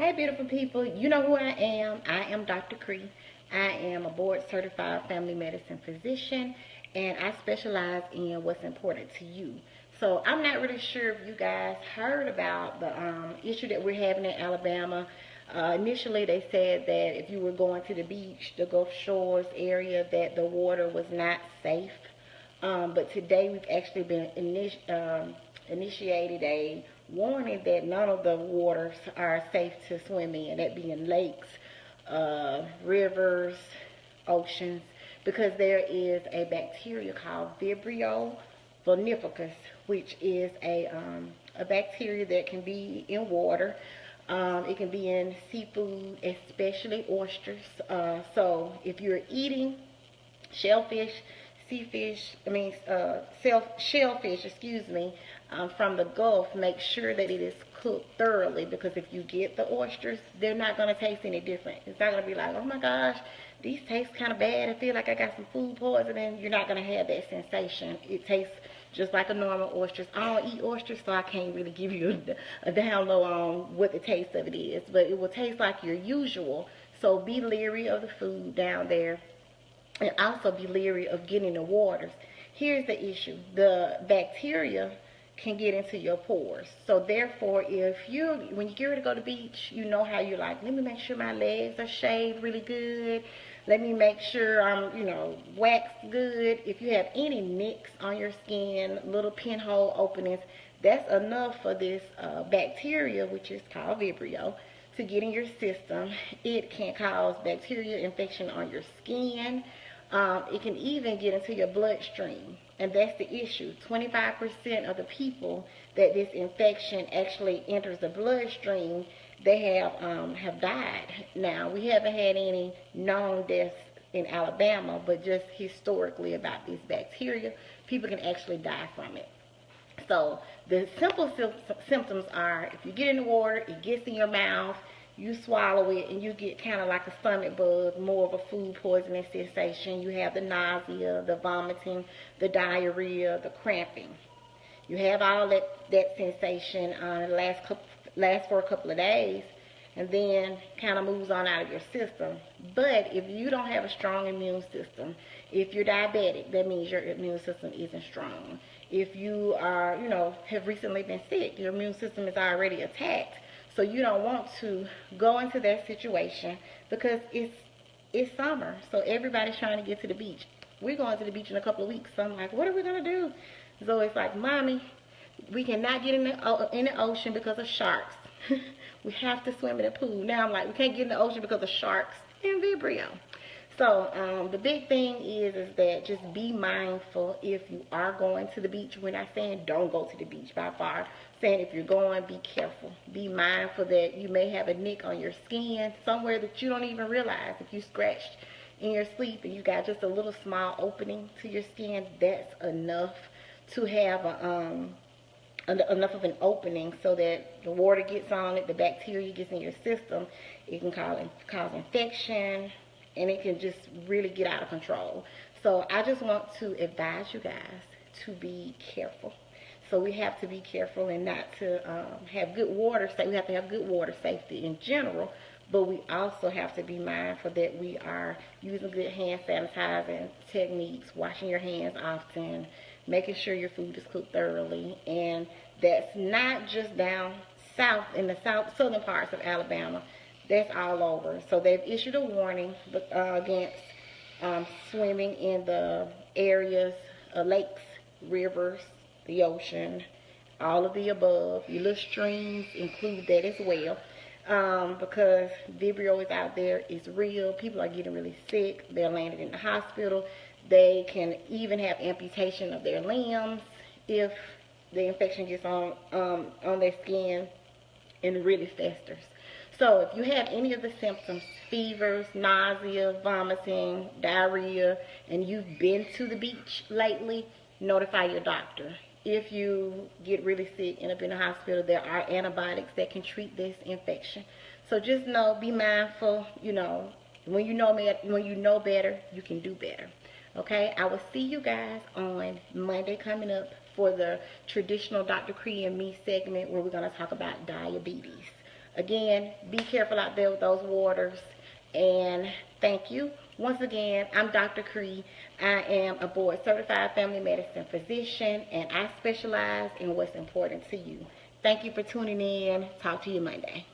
Hey, beautiful people. You know who I am. I am Dr. Kre. I am a board certified family medicine physician, and I specialize in what's important to you. So I'm not really sure if you guys heard about the issue that we're having in Alabama. Initially, they said that if you were going to the beach, the Gulf Shores area, that the water was not safe. But today we've actually been initiated a warning that none of the waters are safe to swim in, that being lakes, rivers, oceans, because there is a bacteria called Vibrio vulnificus, which is a bacteria that can be in water. It can be in seafood, especially oysters. So if you're eating shellfish, shellfish, excuse me, from the Gulf, make sure that it is cooked thoroughly, because if you get the oysters, they're not going to taste any different. It's not going to be like, oh my gosh, these taste kind of bad. I feel like I got some food poisoning. You're not going to have that sensation. It tastes just like a normal oysters. I don't eat oysters, so I can't really give you a down low on what the taste of it is, but it will taste like your usual. So be leery of the food down there, and also be leery of getting the waters. Here's the issue. The bacteria can get into your pores. So therefore, when you get ready to go to the beach, you know how you're like, let me make sure my legs are shaved really good. Let me make sure I'm, waxed good. If you have any nicks on your skin, little pinhole openings, that's enough for this bacteria, which is called Vibrio, to get in your system. It can cause bacteria infection on your skin. It can even get into your bloodstream, and that's the issue. 25% of the people that this infection actually enters the bloodstream, they have died. Now, we haven't had any known deaths in Alabama, but just historically about this bacteria, people can actually die from it. So the simple symptoms are, if you get in the water, it gets in your mouth, you swallow it, and you get kind of like a stomach bug, more of a food poisoning sensation. You have the nausea, the vomiting, the diarrhea, the cramping. You have all that sensation lasts for a couple of days, and then kind of moves on out of your system. But if you don't have a strong immune system, if you're diabetic, that means your immune system isn't strong. If you are, have recently been sick, your immune system is already attacked. So you don't want to go into that situation, because it's summer. So everybody's trying to get to the beach. We're going to the beach in a couple of weeks. So I'm like, what are we going to do? So it's like, Mommy, we cannot get in the ocean because of sharks. We have to swim in the pool. Now I'm like, we can't get in the ocean because of sharks and Vibrio. So the big thing is that just be mindful if you are going to the beach. We're not saying don't go to the beach by far. Saying if you're going, be careful. Be mindful that you may have a nick on your skin somewhere that you don't even realize. If you scratched in your sleep and you got just a little small opening to your skin, that's enough to have enough of an opening so that the water gets on it, the bacteria gets in your system. It can cause infection, and it can just really get out of control. So I just want to advise you guys to be careful. So we have to be careful and not to have good water safety. We have to have good water safety in general, but we also have to be mindful that we are using good hand sanitizing techniques, washing your hands often, making sure your food is cooked thoroughly. And that's not just down south in the southern parts of Alabama. That's all over. So they've issued a warning against swimming in the areas, lakes, rivers, the ocean, all of the above. Your little streams include that as well, because Vibrio is out there. It's real. People are getting really sick. They're landed in the hospital. They can even have amputation of their limbs if the infection gets on their skin and really festers. So if you have any of the symptoms, fevers, nausea, vomiting, diarrhea, and you've been to the beach lately, notify your doctor. If you get really sick and up in the hospital, there are antibiotics that can treat this infection. So just know, be mindful, when you know better, you can do better. Okay, I will see you guys on Monday coming up for the traditional Dr. Kre and Me segment, where we're going to talk about diabetes. Again, be careful out there with those waters. And thank you. Once again, I'm Dr. Kre. I am a board certified family medicine physician, and I specialize in what's important to you. Thank you for tuning in. Talk to you Monday.